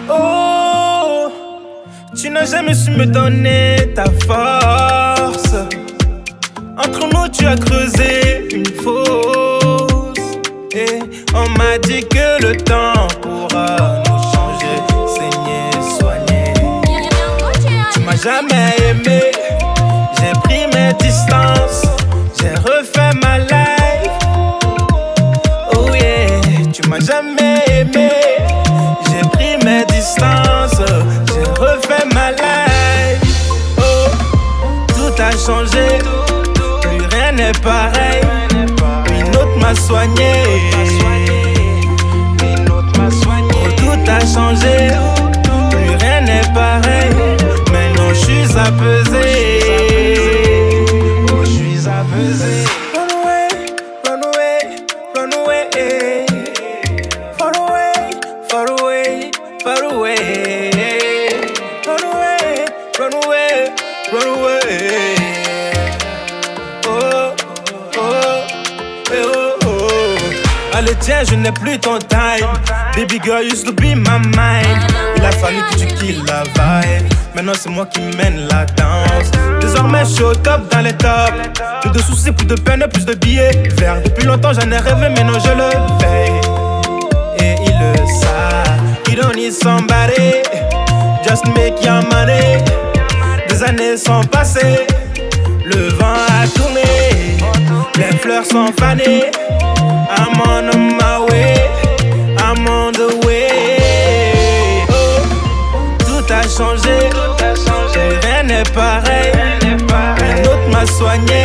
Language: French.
Oh, tu n'as jamais su me donner ta force. Entre nous, tu as creusé une fosse. Et on m'a dit que le temps pourra nous changer, saigner, soigner. Tu m'as jamais aimé, j'ai pris mes distances, j'ai refait ma life. Oh yeah, tu m'as jamais aimé, j'ai pris mes distances, j'ai refait ma life. Oh, tout a changé, plus rien n'est pareil. Une autre m'a soigné, oh, tout a changé, plus rien n'est pareil. Maintenant je suis apaisé, oh je suis apaisé. Run away, run away, run away, far away, far away, far away. Run away, run away, run away. Oh, oh, oh, oh. Allez tiens, je n'ai plus ton time. Baby girl used to be my mind. Il a fallu que tu kills la vibe. Maintenant c'est moi qui mène la danse. Désormais je suis au top dans les tops. Plus de soucis, plus de peine, plus de billets verts. Depuis longtemps j'en ai rêvé, maintenant je le fais. Et il le sait. You don't need somebody, just make your money. Des années sont passées, le vent a tourné, les fleurs sont fanées. I'm on my way, I'm on the way. Oh, tout a changé, rien n'est pareil. Un autre m'a soigné,